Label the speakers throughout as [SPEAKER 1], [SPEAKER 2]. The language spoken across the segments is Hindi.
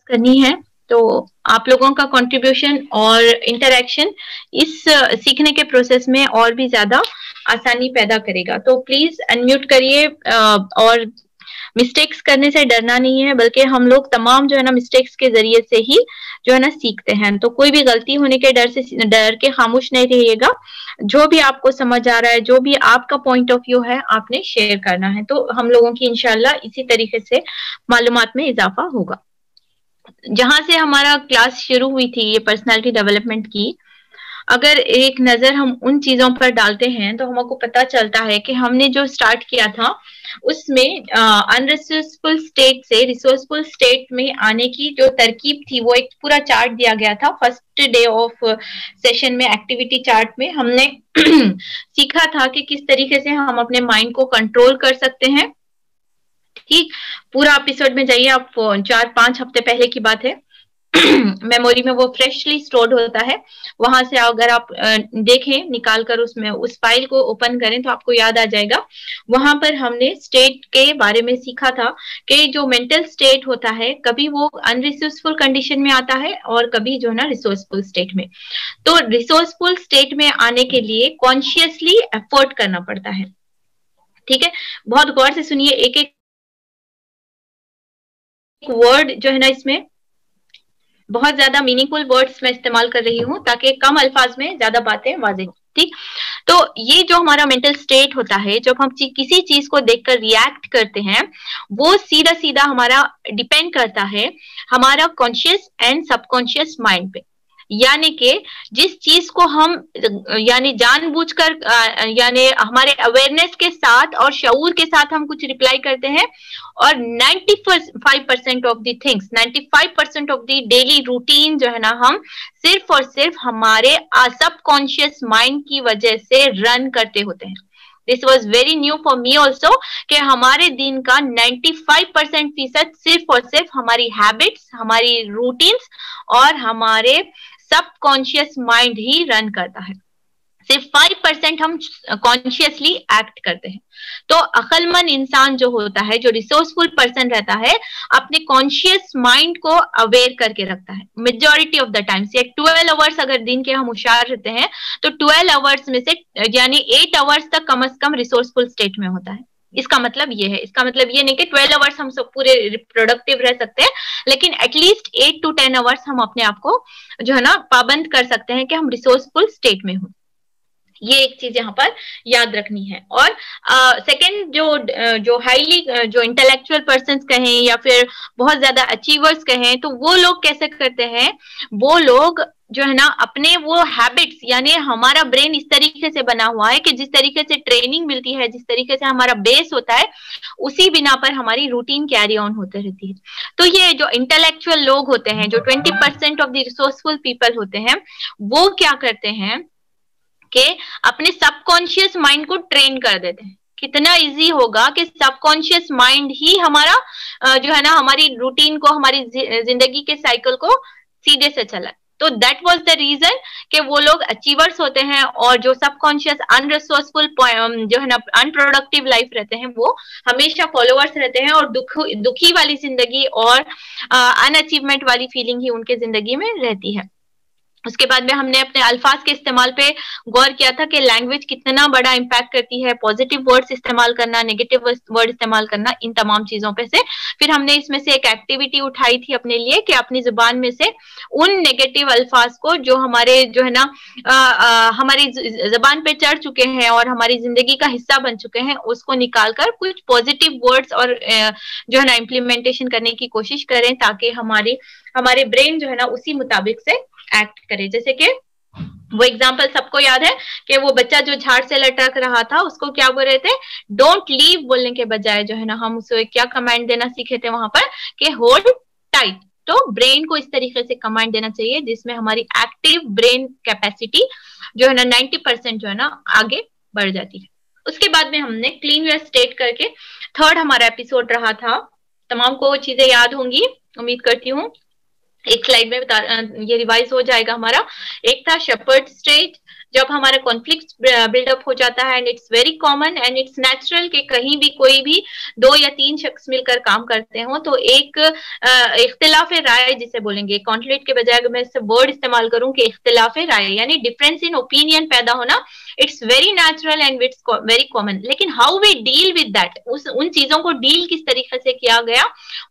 [SPEAKER 1] करनी है, तो आप लोगों का कंट्रीब्यूशन और इंटरेक्शन इस सीखने के प्रोसेस में और भी ज्यादा आसानी पैदा करेगा। तो प्लीज अनम्यूट करिए, और मिस्टेक्स करने से डरना नहीं है, बल्कि हम लोग तमाम जो है ना मिस्टेक्स के जरिए से ही जो है ना सीखते हैं। तो कोई भी गलती होने के डर के खामोश नहीं रहिएगा। जो भी आपको समझ आ रहा है, जो भी आपका पॉइंट ऑफ व्यू है, आपने शेयर करना है। तो हम लोगों की इंशाल्लाह इसी तरीके से मालूमात में इजाफा होगा। जहां से हमारा क्लास शुरू हुई थी ये पर्सनालिटी डेवलपमेंट की, अगर एक नजर हम उन चीजों पर डालते हैं तो हमको पता चलता है कि हमने जो स्टार्ट किया था उसमें अनरिसोर्सफुल स्टेट से रिसोर्सफुल स्टेट में आने की जो तरकीब थी वो एक पूरा चार्ट दिया गया था। फर्स्ट डे ऑफ सेशन में एक्टिविटी चार्ट में हमने सीखा था कि किस तरीके से हम अपने माइंड को कंट्रोल कर सकते हैं। ठीक, पूरा एपिसोड में जाइए आप, 4-5 हफ्ते पहले की बात है। मेमोरी में वो फ्रेशली स्टोर्ड होता है। वहां से अगर आप देखें निकाल कर उसमें उस फाइल को ओपन करें तो आपको याद आ जाएगा। वहां पर हमने स्टेट के बारे में सीखा था कि जो मेंटल स्टेट होता है कभी वो अनरिसोर्सफुल कंडीशन में आता है और कभी जो है ना रिसोर्सफुल स्टेट में। तो रिसोर्सफुल स्टेट में आने के लिए कॉन्शियसली एफर्ट करना पड़ता है। ठीक है, बहुत गौर से सुनिए, एक एक वर्ड जो है ना इसमें बहुत ज्यादा मीनिंगफुल वर्ड्स मैं इस्तेमाल कर रही हूँ ताकि कम अल्फाज में ज्यादा बातें वाज़ेह। ठीक, तो ये जो हमारा मेंटल स्टेट होता है, जब हम किसी चीज को देखकर रिएक्ट करते हैं, वो सीधा सीधा हमारा डिपेंड करता है हमारा कॉन्शियस एंड सबकॉन्शियस माइंड पे। यानी कि जिस चीज को हम यानी जानबूझकर यानी हमारे अवेयरनेस के साथ और शऊर के साथ हम कुछ रिप्लाई करते हैं, और 95% of the things, 95% of the daily routine जो है ना हम सिर्फ और सिर्फ हमारे सबकॉन्शियस माइंड की वजह से रन करते होते हैं। This was very new for me also कि हमारे दिन का 95% सिर्फ और सिर्फ हमारी हैबिट्स, हमारी रूटीन्स और हमारे सबकॉन्शियस माइंड ही रन करता है। सिर्फ 5% हम कॉन्शियसली एक्ट करते हैं। तो अक्लमंद इंसान जो होता है, जो रिसोर्सफुल पर्सन रहता है, अपने कॉन्शियस माइंड को अवेयर करके रखता है majority of the times. 12 hours अगर दिन के हम होशियार रहते हैं तो 12 आवर्स में से यानी 8 आवर्स तक कम से कम रिसोर्सफुल स्टेट में होता है। इसका मतलब ये है, इसका मतलब ये नहीं कि 12 आवर्स हम सब पूरे प्रोडक्टिव रह सकते हैं, लेकिन एटलीस्ट 8 to 10 आवर्स हम अपने आप को जो है ना पाबंद कर सकते हैं कि हम रिसोर्सफुल स्टेट में हों। ये एक चीज यहाँ पर याद रखनी है। और सेकंड, जो हाईली जो इंटेलेक्चुअल पर्सन्स कहें या फिर बहुत ज्यादा अचीवर्स कहें, तो वो लोग कैसे करते हैं, वो लोग जो है ना अपने वो हैबिट्स, यानी हमारा ब्रेन इस तरीके से बना हुआ है कि जिस तरीके से ट्रेनिंग मिलती है, जिस तरीके से हमारा बेस होता है, उसी बिना पर हमारी रूटीन कैरी ऑन होते रहती है। तो ये जो इंटेलेक्चुअल लोग होते हैं, जो 20% ऑफ द रिसोर्सफुल पीपल होते हैं, वो क्या करते हैं कि अपने सबकॉन्शियस माइंड को ट्रेन कर देते हैं। कितना इजी होगा कि सबकॉन्शियस माइंड ही हमारा जो है ना हमारी रूटीन को, हमारी जिंदगी के साइकिल को सीधे से चला। तो दैट वाज द रीजन कि वो लोग अचीवर्स होते हैं, और जो सबकॉन्शियस अनरिसोर्सफुल जो है ना अनप्रोडक्टिव लाइफ रहते हैं, वो हमेशा फॉलोअर्स रहते हैं, और दुखी वाली जिंदगी और अनअचीवमेंट वाली फीलिंग ही उनके जिंदगी में रहती है। उसके बाद में हमने अपने अल्फाज के इस्तेमाल पे गौर किया था कि लैंग्वेज कितना बड़ा इम्पैक्ट करती है, पॉजिटिव वर्ड्स इस्तेमाल करना, नेगेटिव वर्ड इस्तेमाल करना, इन तमाम चीजों पे से फिर हमने इसमें से एक एक्टिविटी उठाई थी अपने लिए कि अपनी जुबान में से उन नेगेटिव अल्फाज को जो हमारे जो है ना हमारी जुबान पे चढ़ चुके हैं और हमारी जिंदगी का हिस्सा बन चुके हैं, उसको निकालकर कुछ पॉजिटिव वर्ड्स और जो है ना इम्प्लीमेंटेशन करने की कोशिश करें, ताकि हमारे ब्रेन जो है ना उसी मुताबिक से एक्ट करे। जैसे कि वो एग्जाम्पल सबको याद है कि वो बच्चा जो झाड़ से लटक रहा था, उसको क्या बोल रहे थे, डोंट लीव बोलने के बजाय जो है ना हम उसे क्या कमांड देना सीखे थे वहां पर कि होल्ड टाइट। तो ब्रेन को इस तरीके से कमांड देना चाहिए जिसमें हमारी एक्टिव ब्रेन कैपेसिटी जो है ना 90% जो है ना आगे बढ़ जाती है। उसके बाद में हमने क्लीन योर स्टेट करके थर्ड हमारा एपिसोड रहा था। तमाम को चीजें याद होंगी उम्मीद करती हूँ। एक स्लाइड में ये रिवाइज हो जाएगा हमारा। एक था शेपर्ड स्टेट, जब हमारा कॉन्फ्लिक्ट बिल्डअप हो जाता है, and it's very common and it's natural कि कहीं भी कोई भी 2 या 3 शख्स मिलकर काम करते हो तो एक इख्तिलाफ राय जिसे बोलेंगे, कॉन्फ्लिक्ट के बजाय अगर मैं इसे वर्ड इस्तेमाल करूं कि इख्तिलाफ राय यानी डिफरेंस इन ओपिनियन पैदा होना, it's very natural and it's very common. लेकिन how we deal with that, उन चीजों को डील किस तरीके से किया गया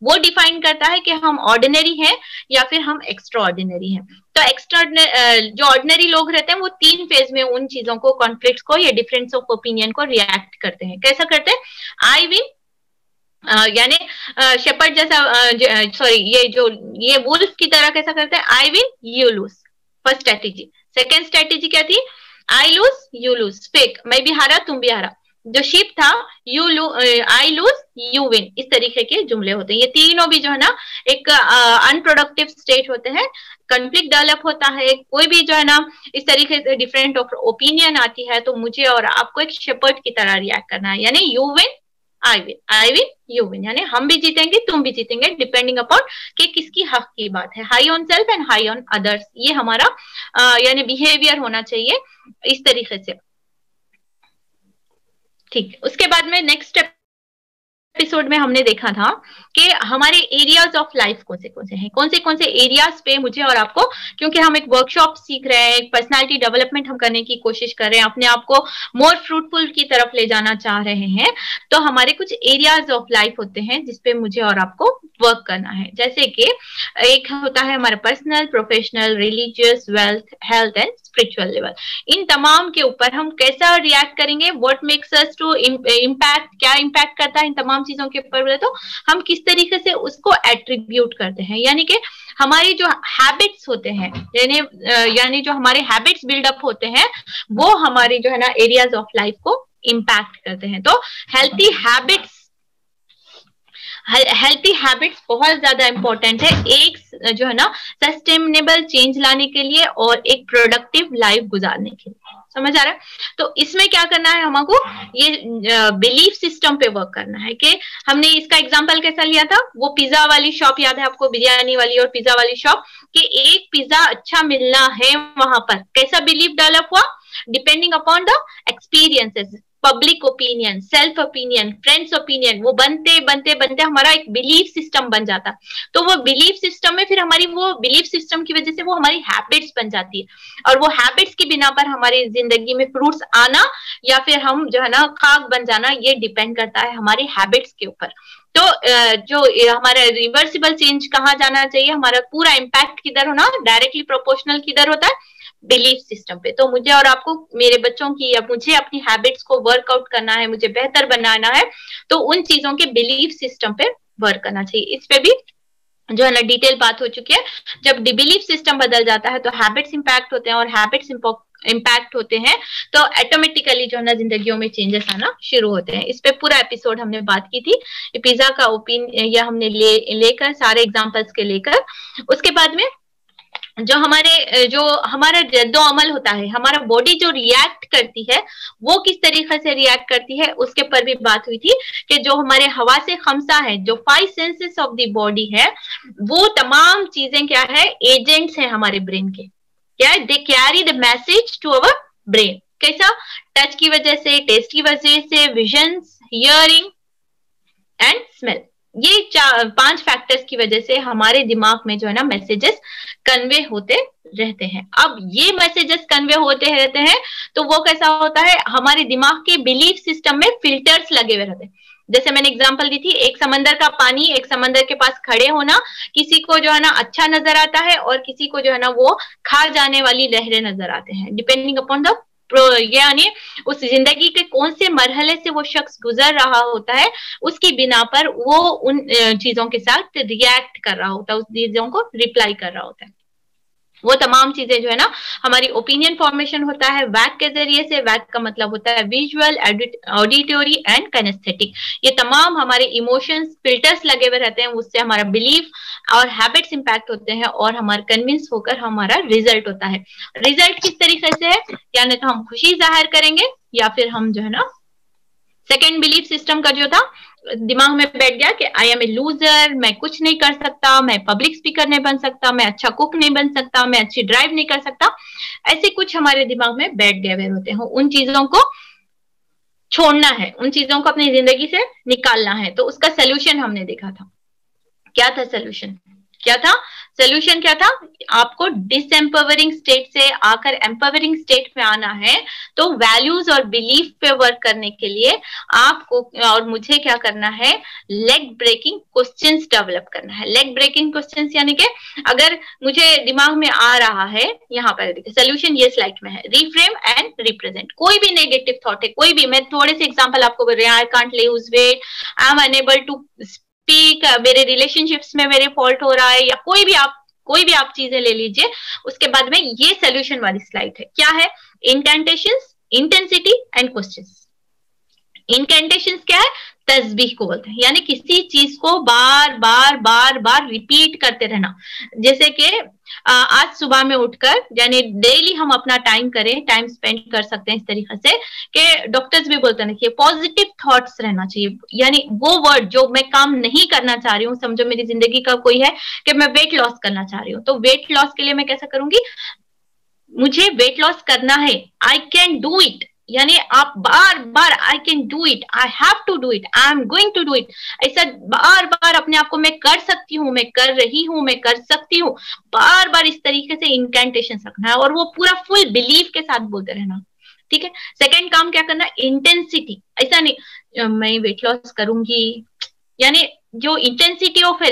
[SPEAKER 1] वो डिफाइन करता है कि हम ऑर्डिनरी हैं या फिर हम एक्स्ट्रा ऑर्डिनरी हैं। तो जो ऑर्डिनरी लोग रहते हैं वो 3 फेज में उन चीजों को, कॉन्फ्लिक्ट को या डिफरेंस ऑफ ओपिनियन को रिएक्ट करते हैं। कैसा करते हैं? आई विन यानी शेपर्ड जैसा, सॉरी ये वुल्फ की तरह कैसा करते हैं? I win you lose, first strategy. Second strategy क्या थी? I lose you lose, fake, मैं भी हारा तुम भी हारा। जो शीप था, आई लूज यू विन, इस तरीके के जुमले होते हैं। ये तीनों भी जो है ना एक अनप्रोडक्टिव स्टेट होते हैं। कॉन्फ्लिक्ट डेवलप होता है, कोई भी जो है ना इस तरीके से डिफरेंट ओपिनियन आती है तो मुझे और आपको एक शेपर्ड की तरह रिएक्ट करना है, यानी you win I win you win, यानी हम भी जीतेंगे तुम भी जीतेंगे, डिपेंडिंग अपॉन कि किसकी हक की बात है। High on self and high on others, ये हमारा यानी बिहेवियर होना चाहिए इस तरीके से। ठीक, उसके बाद में नेक्स्ट एपिसोड में हमने देखा था कि हमारे एरियाज ऑफ लाइफ कौन से हैं, कौन से एरियाज पे मुझे और आपको, क्योंकि हम एक वर्कशॉप सीख रहे हैं, एक पर्सनालिटी डेवलपमेंट हम करने की कोशिश कर रहे हैं, अपने आप को मोर फ्रूटफुल की तरफ ले जाना चाह रहे हैं, तो हमारे कुछ एरियाज ऑफ लाइफ होते हैं जिसपे मुझे और आपको वर्क करना है। जैसे कि एक होता है हमारा personal, professional, religious, wealth, health and spiritual level. इन तमाम के ऊपर हम कैसा रिएक्ट करेंगे, what makes us to impact, क्या इम्पैक्ट करता है इन तमाम चीजों के ऊपर बोले तो हम किस तरीके से उसको एट्रीब्यूट करते हैं, यानी कि हमारी जो हैबिट्स होते हैं, यानी जो हमारे हैबिट्स बिल्डअप होते हैं वो हमारी जो है ना एरियाज ऑफ लाइफ को इम्पैक्ट करते हैं। तो हेल्थी हैबिट्स बहुत ज्यादा इंपॉर्टेंट है एक जो है ना सस्टेनेबल चेंज लाने के लिए और एक प्रोडक्टिव लाइफ गुजारने के लिए। समझ आ रहा है? तो इसमें क्या करना है हमको, ये बिलीफ सिस्टम पे वर्क करना है कि हमने इसका एग्जांपल कैसा लिया था, वो पिज्जा वाली शॉप याद है आपको, बिरयानी वाली और पिज्जा वाली शॉप, कि एक पिज्जा अच्छा मिलना है वहां पर। कैसा बिलीफ डेवलप हुआ? Depending upon the experiences, public opinion, self opinion, friends opinion, वो बनते बनते बनते हमारा एक बिलीफ सिस्टम बन जाता। तो वो बिलीफ सिस्टम में फिर हमारी वो बिलीफ सिस्टम की वजह से वो हमारी हैबिट्स बन जाती है, और वो हैबिट्स की बिना पर हमारी जिंदगी में फ्रूट्स आना या फिर हम जो है ना खाक बन जाना, ये डिपेंड करता है हमारी हैबिट्स के ऊपर। तो जो हमारा रिवर्सिबल चेंज कहाँ जाना चाहिए, हमारा पूरा इम्पैक्ट किधर होना, डायरेक्टली प्रोपोर्शनल किधर होता है, बिलीफ सिस्टम पे। तो मुझे और आपको, मेरे बच्चों की या मुझे अपनी हैबिट्स को वर्कआउट करना है, मुझे बेहतर बनाना है, तो उन चीजों के बिलीफ सिस्टम पे वर्क करना चाहिए। इस पे भी जो है ना डिटेल बात हो चुकी है। जब बिलीफ सिस्टम बदल जाता है तो हैबिट्स इंपैक्ट होते हैं, और हैबिट्स इम्पैक्ट होते हैं तो ऑटोमेटिकली जो है ना जिंदगियों में चेंजेस आना शुरू होते हैं। इस पे पूरा एपिसोड हमने बात की थी, पिज्जा का ओपिनियन या हमने लेकर सारे एग्जांपल्स के लेकर। उसके बाद में जो हमारा रद्दो अमल होता है, हमारा बॉडी जो रिएक्ट करती है वो किस तरीके से रिएक्ट करती है, उसके पर भी बात हुई थी कि जो हमारे हवा से खमसा है, जो 5 सेंसेस ऑफ द बॉडी है, वो तमाम चीजें क्या है, एजेंट्स हैं हमारे ब्रेन के। क्या है? They carry the message to our brain. कैसा? टच की वजह से, टेस्ट की वजह से, विजन, हियरिंग एंड स्मेल, ये 5 फैक्टर्स की वजह से हमारे दिमाग में जो है ना मैसेजेस कन्वे होते रहते हैं। अब ये मैसेजेस कन्वे होते रहते हैं तो वो कैसा होता है, हमारे दिमाग के बिलीफ सिस्टम में फिल्टर्स लगे हुए रहते हैं। जैसे मैंने एग्जांपल दी थी, एक समंदर का पानी, एक समंदर के पास खड़े होना, किसी को जो है ना अच्छा नजर आता है और किसी को जो है ना वो खा जाने वाली लहरें नजर आते हैं, डिपेंडिंग अपॉन द, यानी उस जिंदगी के कौन से मरहले से वो शख्स गुजर रहा होता है, उसकी बिना पर वो उन चीजों के साथ रिएक्ट कर रहा होता है, उस चीजों को रिप्लाई कर रहा होता है। वो तमाम चीजें जो है ना हमारी ओपिनियन फॉर्मेशन होता है वैक के जरिए से। वैक का मतलब होता है विजुअल, ऑडिटोरी एंड काइनेस्थेटिक। ये तमाम हमारे इमोशंस फिल्टर्स लगे हुए रहते हैं, उससे हमारा बिलीफ और हैबिट्स इंपैक्ट होते हैं और हमारा कन्विंस होकर हमारा रिजल्ट होता है। रिजल्ट किस तरीके से है, यानी तो हम खुशी जाहिर करेंगे या फिर हम जो है ना सेकेंड बिलीफ सिस्टम का जो था दिमाग में बैठ गया कि आई एम ए लूजर, मैं कुछ नहीं कर सकता, मैं पब्लिक स्पीकर नहीं बन सकता, मैं अच्छा कुक नहीं बन सकता, मैं अच्छी ड्राइव नहीं कर सकता, ऐसे कुछ हमारे दिमाग में बैठ गए हुए होते हैं। उन चीजों को छोड़ना है, उन चीजों को अपनी जिंदगी से निकालना है। तो उसका सोल्यूशन हमने देखा था। क्या था सोल्यूशन? क्या था सोल्यूशन? क्या था? आपको डिसएम्पावरिंग स्टेट से आकर एम्पावरिंग स्टेट में आना है। तो वैल्यूज और बिलीफ पे वर्क करने के लिए आपको और मुझे क्या करना है? लेग ब्रेकिंग क्वेश्चंस डेवलप करना है। लेग ब्रेकिंग क्वेश्चंस यानी कि अगर मुझे दिमाग में आ रहा है, यहाँ पर देखिए सोल्यूशन ये स्लाइड में है, रिफ्रेम एंड रिप्रेजेंट। कोई भी नेगेटिव थॉट है, कोई भी, मैं थोड़े से एग्जांपल आपको बोल रही हूँ, I can't lose weight, I am unable to speak, मेरे रिलेशनशिप्स में मेरे फॉल्ट हो रहा है, या कोई भी आप चीजें ले लीजिए। उसके बाद में ये सोल्यूशन वाली स्लाइड है। क्या है? इंटेंटेशंस, इंटेंसिटी एंड क्वेश्चंस। इंटेंटेशंस क्या है? तस्बीह को बोलते हैं, यानी किसी चीज को बार बार बार बार रिपीट करते रहना। जैसे कि आज सुबह में उठकर, यानी डेली हम अपना टाइम करें, टाइम स्पेंड कर सकते हैं इस तरीके से कि डॉक्टर्स भी बोलते हैं कि पॉजिटिव थॉट्स रहना चाहिए। यानी वो वर्ड जो मैं काम नहीं करना चाह रही हूँ, समझो मेरी जिंदगी का कोई है कि मैं वेट लॉस करना चाह रही हूँ, तो वेट लॉस के लिए मैं कैसा करूंगी? मुझे वेट लॉस करना है, आई कैन डू इट, यानी आप बार बार I can do it, I have to do it, I am going to do it, ऐसा बार बार अपने आप को मैं कर सकती हूँ, मैं कर रही हूँ, मैं कर सकती हूँ, बार बार इस तरीके से इंकेंटेशन रखना है और वो पूरा फुल बिलीव के साथ बोलते रहना। ठीक है। सेकेंड काम क्या करना? इंटेंसिटी। ऐसा नहीं मैं वेट लॉस करूंगी, यानी जो इंटेंसिटी ऑफ है,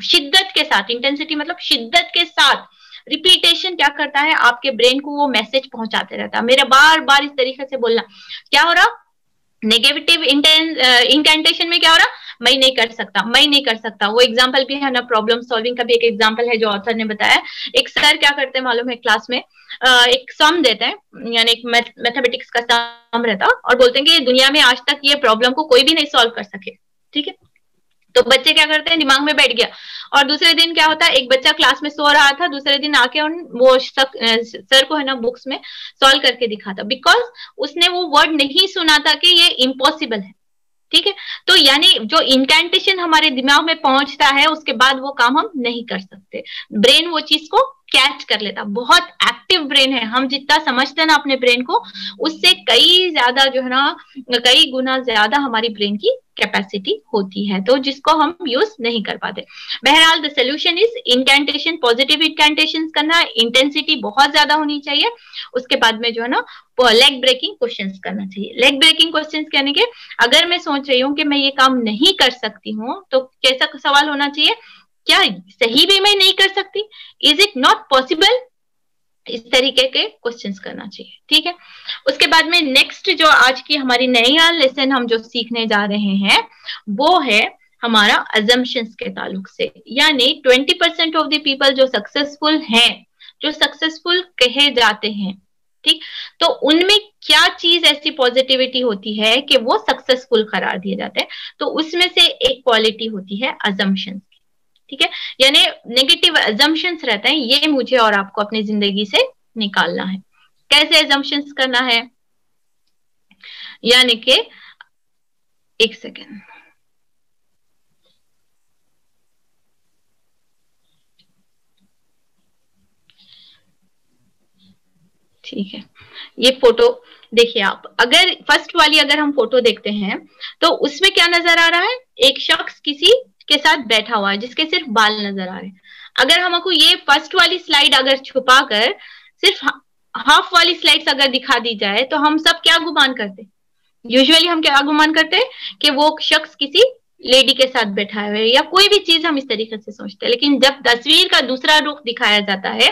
[SPEAKER 1] शिद्दत के साथ, इंटेंसिटी मतलब शिद्दत के साथ रिपीटेशन क्या करता है? आपके ब्रेन को वो मैसेज पहुंचाते रहता है। मेरा बार बार इस तरीके से बोलना, क्या हो रहा? नेगेटिव इंटेंटेशन में क्या हो रहा? मैं नहीं कर सकता, मैं नहीं कर सकता। वो एग्जांपल भी है ना, प्रॉब्लम सॉल्विंग का भी एक एग्जांपल है जो ऑथर ने बताया। एक सर क्या करते हैं मालूम है? क्लास में एक सम देते हैं, यानी एक मैथमेटिक्स का सम रहता, और बोलते हैं कि दुनिया में आज तक ये प्रॉब्लम को कोई भी नहीं सॉल्व कर सके। ठीक है। तो बच्चे क्या करते हैं? दिमाग में बैठ गया, और दूसरे दिन क्या होता है? एक बच्चा क्लास में सो रहा था, दूसरे दिन आके वो सर को है ना बुक्स में सॉल्व करके दिखाता, बिकॉज उसने वो वर्ड नहीं सुना था कि ये इम्पॉसिबल है। ठीक है। तो यानी जो इंकेंटेशन हमारे दिमाग में पहुंचता है, उसके बाद वो काम हम नहीं कर सकते। ब्रेन वो चीज को कैच कर लेता, बहुत एक्टिव ब्रेन है। हम जितना समझते हैं ना अपने ब्रेन को, उससे कई ज्यादा जो है ना, कई गुना ज्यादा हमारी ब्रेन की कैपेसिटी होती है, तो जिसको हम यूज नहीं कर पाते। बहरहाल द सोल्यूशन इज इंकेंटेशन, पॉजिटिव इंकेंटेशन करना, इंटेंसिटी बहुत ज्यादा होनी चाहिए। उसके बाद में जो है ना लेग ब्रेकिंग क्वेश्चंस करना चाहिए। लेग ब्रेकिंग क्वेश्चंस कहने के, अगर मैं सोच रही हूँ कि मैं ये काम नहीं कर सकती हूँ, तो कैसा सवाल होना चाहिए? क्या सही भी मैं नहीं कर सकती? Is it not possible? इस तरीके के क्वेश्चंस करना चाहिए। ठीक है। उसके बाद में नेक्स्ट जो आज की हमारी नया लेसन हम जो सीखने जा रहे हैं, वो है हमारा अजम्पशंस के ताल्लुक से। यानी 20% ऑफ द पीपल जो सक्सेसफुल हैं, जो सक्सेसफुल कहे जाते हैं, ठीक, तो उनमें क्या चीज ऐसी पॉजिटिविटी होती है कि वो सक्सेसफुल करार दिए जाते हैं? तो उसमें से एक क्वालिटी होती है अजम्पशंस। ठीक है। यानी नेगेटिव अजम्पशंस रहते हैं, ये मुझे और आपको अपनी जिंदगी से निकालना है। कैसे अजम्पशंस करना है? यानी कि एक सेकेंड, ठीक है। ये फोटो देखिए आप, अगर फर्स्ट वाली अगर हम फोटो देखते हैं तो उसमें क्या नजर आ रहा है? एक शख्स किसी के साथ बैठा हुआ है जिसके सिर्फ बाल नजर आ रहे हैं। अगर हमको ये फर्स्ट वाली स्लाइड अगर छुपा कर सिर्फ हाफ वाली स्लाइड्स अगर दिखा दी जाए, तो हम सब क्या गुमान करते? यूजुअली हम क्या गुमान करते हैं कि वो शख्स किसी लेडी के साथ बैठा है, या कोई भी चीज हम इस तरीके से सोचते हैं। लेकिन जब तस्वीर का दूसरा रुख दिखाया जाता है,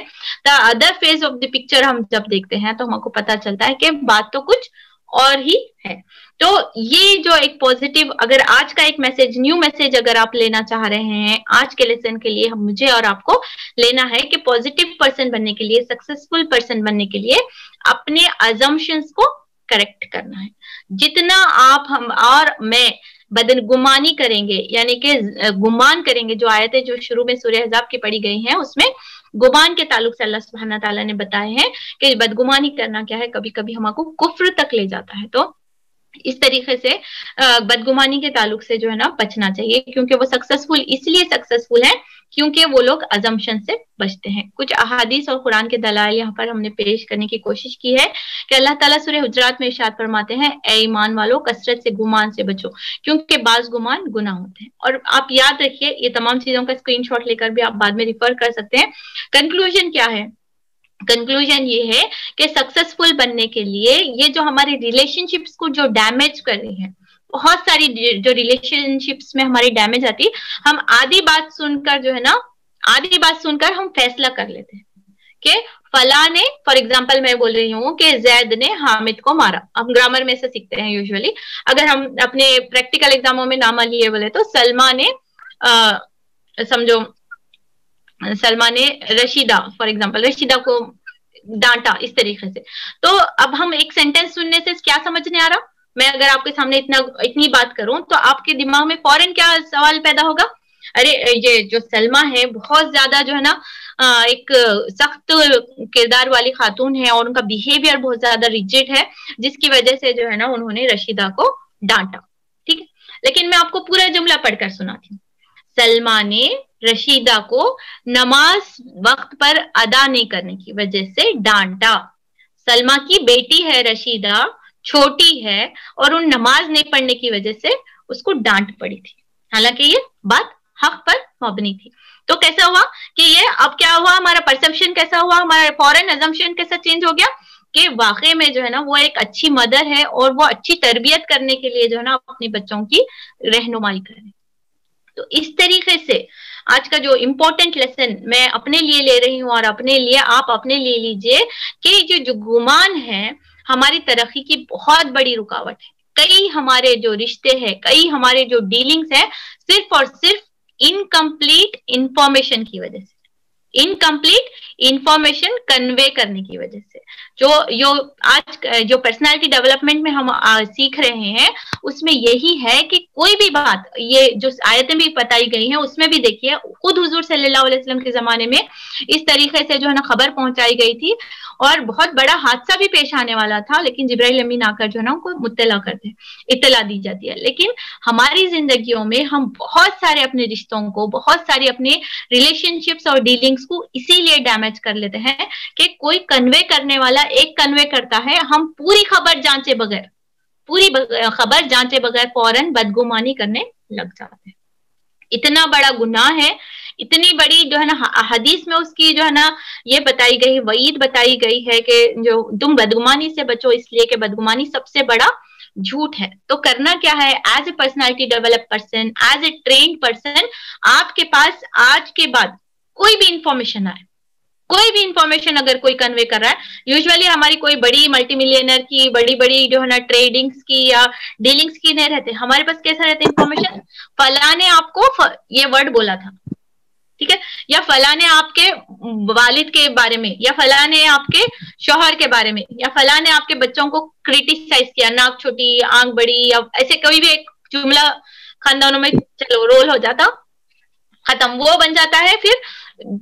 [SPEAKER 1] the other phase of the picture हम जब देखते हैं, तो हमको पता चलता है कि बात तो कुछ और ही है। तो ये जो एक पॉजिटिव, अगर आज का एक मैसेज, न्यू मैसेज अगर आप लेना चाह रहे हैं आज के लेसन के लिए, हम मुझे और आपको लेना है कि पॉजिटिव पर्सन बनने के लिए, सक्सेसफुल पर्सन बनने के लिए अपने अजम्पशंस को करेक्ट करना है। जितना आप, हम और मैं बदगुमानी करेंगे, यानी कि गुमान करेंगे, जो आयतें जो शुरू में सूरह अहज़ाब की पढ़ी गई हैं, उसमें गुमान के ताल्लुक से अल्लाह सुब्हाना ताला ने बताए हैं कि बदगुमानी करना क्या है, कभी कभी हमको कुफ्र तक ले जाता है। तो इस तरीके से बदगुमानी के ताल्लुक से जो है ना बचना चाहिए, क्योंकि वो सक्सेसफुल इसलिए सक्सेसफुल है क्योंकि वो लोग अजम्पशन से बचते हैं। कुछ अहादीस और कुरान के दलाइल यहाँ पर हमने पेश करने की कोशिश की है कि अल्लाह ताला सूरह हुजरात में इरशाद फरमाते हैं, ए ईमान वालों कसरत से गुमान से बचो, क्योंकि बाज गुमान गुनाह होते हैं। और आप याद रखिए, ये तमाम चीजों का स्क्रीनशॉट लेकर भी आप बाद में रिफर कर सकते हैं। कंक्लूजन क्या है? कंक्लूजन ये है कि सक्सेसफुल बनने के लिए ये जो हमारे रिलेशनशिप्स को जो डैमेज कर रही है, बहुत सारी जो रिलेशनशिप्स में हमारी डैमेज आती है, हम आधी बात सुनकर जो है ना, आधी बात सुनकर हम फैसला कर लेते हैं कि फला ने, फॉर एग्जाम्पल मैं बोल रही हूँ कि जैद ने हामिद को मारा। हम ग्रामर में से सीखते हैं यूजुअली, अगर हम अपने प्रैक्टिकल एग्जामों में नामा लिए बोले तो सलमा ने समझो सलमा ने रशीदा, फॉर एग्जाम्पल रशीदा को डांटा, इस तरीके से। तो अब हम एक सेंटेंस सुनने से क्या समझने आ रहा, मैं अगर आपके सामने इतनी बात करूं तो आपके दिमाग में फौरन क्या सवाल पैदा होगा, अरे ये जो सलमा है बहुत ज्यादा जो है ना एक सख्त किरदार वाली खातून है और उनका बिहेवियर बहुत ज्यादा रिजिड है, जिसकी वजह से जो है ना उन्होंने रशीदा को डांटा। ठीक है, लेकिन मैं आपको पूरा जुमला पढ़कर सुनाती हूँ। सलमा ने रशीदा को नमाज वक्त पर अदा नहीं करने की वजह से डांटा। सलमा की बेटी है रशीदा, छोटी है और उन नमाज नहीं पढ़ने की वजह से उसको डांट पड़ी थी, हालांकि ये बात हक पर मबनी थी। तो कैसा हुआ कि ये अब क्या हुआ, हमारा परसेप्शन कैसा हुआ, हमारा फॉरेन अजम्पशन कैसा चेंज हो गया कि वाकई में जो है ना वो एक अच्छी मदर है और वो अच्छी तरबियत करने के लिए जो है ना अपने बच्चों की रहनुमाई करे। तो इस तरीके से आज का जो इम्पोर्टेंट लेसन मैं अपने लिए ले रही हूँ और अपने लिए आप अपने लिए लीजिए कि जो गुमान है हमारी तरक्की की बहुत बड़ी रुकावट है। कई हमारे जो रिश्ते हैं, कई हमारे जो डीलिंग्स है, सिर्फ और सिर्फ इनकम्प्लीट इंफॉर्मेशन की वजह से, इनकम्प्लीट इंफॉर्मेशन कन्वे करने की वजह से। जो आज जो पर्सनालिटी डेवलपमेंट में हम सीख रहे हैं उसमें यही है कि कोई भी बात, ये जो आयतें भी बताई गई हैं उसमें भी देखिए खुद हुजूर सल्लल्लाहु अलैहि वसल्लम के जमाने में इस तरीके से जो है ना खबर पहुंचाई गई थी और बहुत बड़ा हादसा भी पेश आने वाला था, लेकिन जिब्राइल अमीन आकर जो है ना उनको मुत्तला करते, इत्तला दी जाती है। लेकिन हमारी जिंदगियों में हम बहुत सारे अपने रिश्तों को, बहुत सारी अपने रिलेशनशिप्स और डीलिंग्स को इसीलिए डैमेज कर लेते हैं कि कोई कन्वे करने वाला एक कन्वे करता है, हम पूरी खबर जांचे बगैर, पूरी खबर जांचे बगैर फौरन बदगुमानी करने लग जाते हैं। इतना बड़ा गुनाह है, इतनी बड़ी जो है ना हदीस में उसकी जो है ना ये बताई गई, वईद बताई गई है कि जो तुम बदगुमानी से बचो, इसलिए कि बदगुमानी सबसे बड़ा झूठ है। तो करना क्या है, as a personality develop person, as a trained person, आपके पास आज के बाद कोई भी इंफॉर्मेशन आए, कोई भी इंफॉर्मेशन अगर कोई कन्वे कर रहा है, यूजुअली हमारी कोई बड़ी मल्टी मिलियनर की बड़ी बड़ी जो है ना ट्रेडिंग्स की या डीलिंग्स की नहीं रहते, हमारे पास कैसा रहता है इंफॉर्मेशन, फला ने आपको ये वर्ड बोला था, ठीक है, या फला ने आपके वालिद के बारे में, या फला ने आपके शौहर के बारे में, या फला ने आपके बच्चों को क्रिटिसाइज किया, नाक छोटी आंख बड़ी, या ऐसे कोई भी एक जुमला खानदानों में चलो रोल हो जाता, खत्म, वो बन जाता है। फिर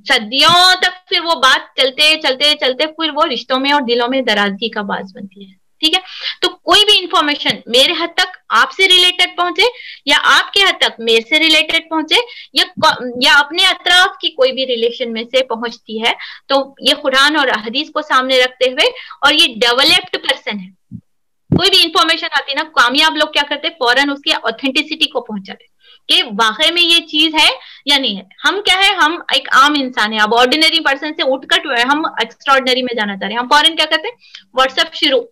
[SPEAKER 1] सदियों तक फिर वो बात चलते चलते चलते फिर वो रिश्तों में और दिलों में दराजगी का बास बनती है। ठीक है, तो कोई भी इंफॉर्मेशन मेरे हद तक आपसे रिलेटेड पहुंचे या आपके हद तक मेरे से रिलेटेड पहुंचे या अपने अतराफ की कोई भी रिलेशन में से पहुंचती है, तो ये कुरान और हदीस को सामने रखते हुए, और ये डेवलप्ड पर्सन है, कोई भी इंफॉर्मेशन आती है ना, कामयाब लोग क्या करते हैं, फौरन उसकी ऑथेंटिसिटी को पहुंचाते कि वाकई में ये चीज है या नहीं है। हम क्या है, हम एक आम इंसान है, अब ऑर्डिनरी पर्सन से उठकर हम एक्स्ट्राऑर्डिनरी में जाना चाह रहे हैं, हम फौरन क्या करते हैं, व्हाट्सएप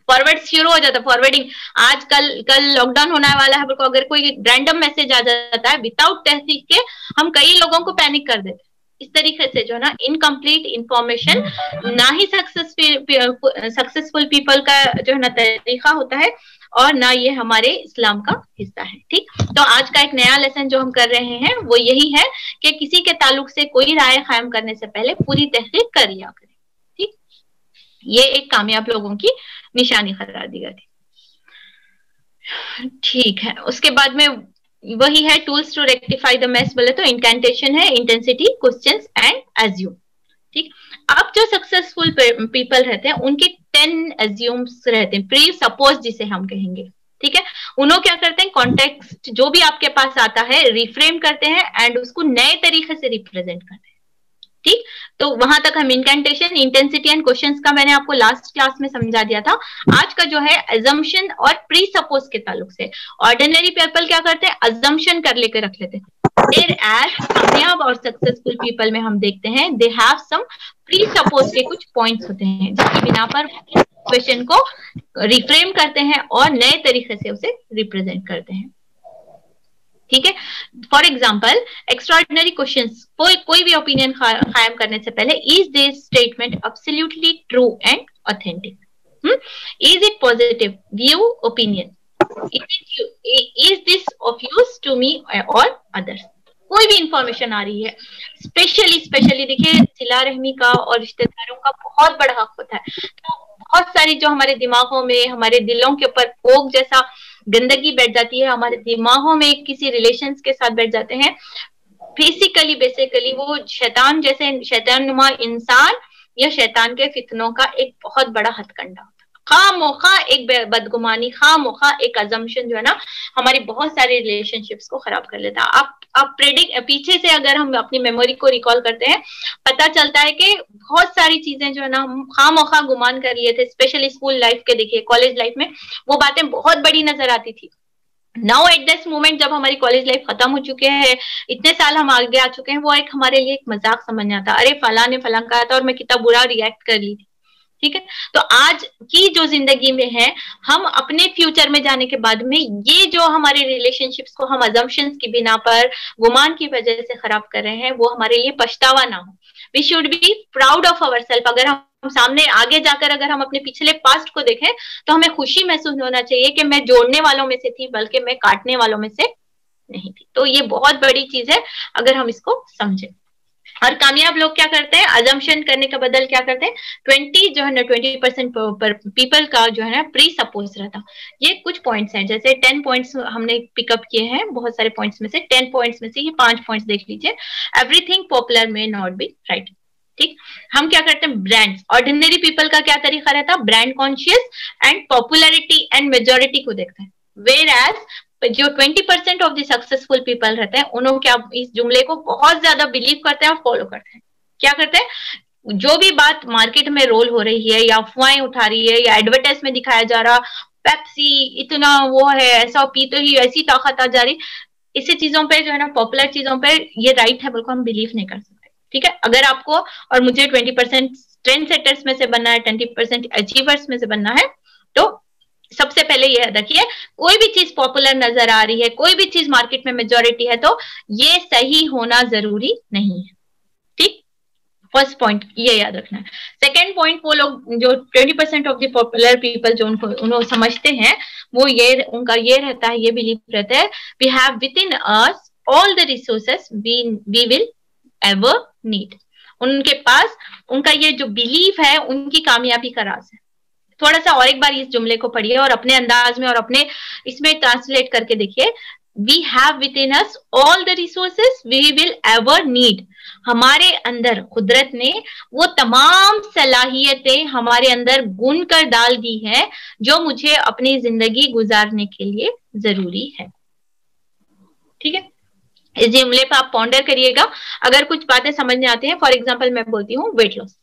[SPEAKER 1] फॉरवर्ड शुरू हो जाता है, फॉरवर्डिंग। आज कल लॉकडाउन होने वाला है, अगर कोई रैंडम मैसेज आ जाता है विदाउट तहकीक के, हम कई लोगों को पैनिक कर देते हैं। इस तरीके से जो है ना इनकम्प्लीट इंफॉर्मेशन ना ही सक्सेसफुल पीपल का जो है ना तरीका होता है, और ना ये हमारे इस्लाम का हिस्सा है। ठीक, तो आज का एक नया लेसन जो हम कर रहे हैं वो यही है कि किसी के ताल्लुक से कोई राय कायम करने से पहले पूरी तहकीक कर लिया करें। ठीक, ये एक कामयाब लोगों की निशानी करार दी गई थी। ठीक है, उसके बाद में वही है tools to rectify the mess, बोले तो इंटेंटेशन है, इंटेंसिटी, क्वेश्चंस एंड एज्यूम। ठीक, अब जो सक्सेसफुल पीपल रहते हैं उनके 10 एज्यूम्स रहते हैं, प्री सपोज जिसे हम कहेंगे, ठीक है। उन्होंने क्या करते हैं, कॉन्टेक्स्ट जो भी आपके पास आता है रिफ्रेम करते हैं एंड उसको नए तरीके से रिप्रेजेंट करते हैं, ठीक। तो वहां तक हम इंटेंटेशन, इंटेंसिटी एंड क्वेश्चंस का मैंने आपको लास्ट क्लास में समझा दिया था। आज का जो है अजम्पशन और प्री सपोज के ताल्लुक से, ऑर्डिनरी पीपल क्या करते हैं, अजम्पशन कर लेकर रख लेते हैं। कामयाब और सक्सेसफुल पीपल में हम देखते हैं they have some presuppose के कुछ पॉइंट्स होते हैं जिसकी बिना पर क्वेश्चन को रिफ्रेम करते हैं और नए तरीके से उसे रिप्रेजेंट करते हैं, ठीक है। फॉर एग्जाम्पल एक्स्ट्राऑर्डिनरी क्वेश्चंस, कोई भी ओपिनियन कायम करने से पहले, is this statement absolutely true and authentic, is it positive view opinion, is this of use to me और अदर्स। कोई भी इंफॉर्मेशन आ रही है, स्पेशली देखिए सिला रहमी का और रिश्तेदारों का बहुत बड़ा हक होता है। तो बहुत सारी जो हमारे दिमागों में, हमारे दिलों के ऊपर ओक जैसा गंदगी बैठ जाती है, हमारे दिमागों में किसी रिलेशंस के साथ बैठ जाते हैं, बेसिकली वो शैतान जैसे शैतानुमा इंसान या शैतान के फितनों का एक बहुत बड़ा हथकंडा, खामोखा एक बदगुमानी, खामोखा एक अजम्पशन जो है ना हमारी बहुत सारे रिलेशनशिप्स को खराब कर लेता है। आप प्रेडिक्ट पीछे से अगर हम अपनी मेमोरी को रिकॉल करते हैं, पता चलता है कि बहुत सारी चीजें जो है ना हम खामोखा गुमान कर लिए थे, स्पेशली स्कूल लाइफ के, देखिए कॉलेज लाइफ में वो बातें बहुत बड़ी नजर आती थी। नाउ एट दिस मोमेंट जब हमारी कॉलेज लाइफ खत्म हो चुके हैं, इतने साल हम आगे आ चुके हैं, वो एक हमारे लिए एक मजाक समझ में आता, अरे फला ने फला कहा था और मैं कितना बुरा रिएक्ट कर ली थी, ठीक है। तो आज की जो जिंदगी में है, हम अपने फ्यूचर में जाने के बाद में ये जो हमारे रिलेशनशिप्स को हम अजम्पशंस की बिना पर, गुमान की वजह से खराब कर रहे हैं, वो हमारे लिए पछतावा ना हो। We should be proud of our self. अगर हम सामने आगे जाकर अगर हम अपने पिछले पास्ट को देखें तो हमें खुशी महसूस होना चाहिए कि मैं जोड़ने वालों में से थी, बल्कि मैं काटने वालों में से नहीं थी। तो ये बहुत बड़ी चीज है अगर हम इसको समझें। और कामयाब लोग क्या करते हैं, अजम्पशन करने के बदल क्या करते हैं, 20 जो है ना 20% पीपल का जो है ना प्री सपोज रहता। ये कुछ पॉइंट्स हैं, जैसे 10 पॉइंट्स हमने पिकअप किए हैं बहुत सारे पॉइंट्स में से, 10 पॉइंट्स में से ये 5 पॉइंट्स देख लीजिए। Everything popular may not be right, ठीक। हम क्या करते हैं, ब्रांड्स, ऑर्डिनरी पीपल का क्या तरीका रहता है, brand conscious and popularity and majority को देखते हैं। वेयर एज जो 20% ऑफ द सक्सेसफुल पीपल रहते हैं, उन्होंने क्या इस जुमले को बहुत ज्यादा बिलीव करते हैं और फॉलो करते हैं। क्या करते हैं, जो भी बात मार्केट में रोल हो रही है या अफवाहें उठा रही है या एडवर्टाइज में दिखाया जा रहा, पेप्सी इतना वो है, ऐसा पी तो ही ऐसी ताकत आ जा रही, इसी चीजों पे जो है ना, पॉपुलर चीजों पे ये राइट है बिल्कुल हम बिलीव नहीं कर सकते, ठीक है। अगर आपको और मुझे 20% ट्रेंड सेटर्स में से बनना है, 20% अचीवर्स में से बनना है, तो सबसे पहले ये रखिए, कोई भी चीज पॉपुलर नजर आ रही है, कोई भी चीज मार्केट में मेजोरिटी है, तो ये सही होना जरूरी नहीं है, ठीक। फर्स्ट पॉइंट ये याद रखना है। सेकेंड पॉइंट, वो लोग जो 20% ऑफ द पॉपुलर पीपल जो उनको समझते हैं, वो ये उनका ये रहता है, ये बिलीव रहता है, we have within us all the resources we will ever need. उनके पास उनका ये जो बिलीव है उनकी कामयाबी का राज है। थोड़ा सा और एक बार इस जुमले को पढ़िए और अपने अंदाज में और अपने इसमें ट्रांसलेट करके देखिए। We have within us all the resources we will ever need. हमारे अंदर कुदरत ने वो तमाम सलाहियतें हमारे अंदर गुन कर डाल दी है जो मुझे अपनी जिंदगी गुजारने के लिए जरूरी है, ठीक है। इस जुमले पर आप पॉन्डर करिएगा। अगर कुछ बातें समझ में आती हैं, फॉर एग्जाम्पल मैं बोलती हूँ वेट लॉस,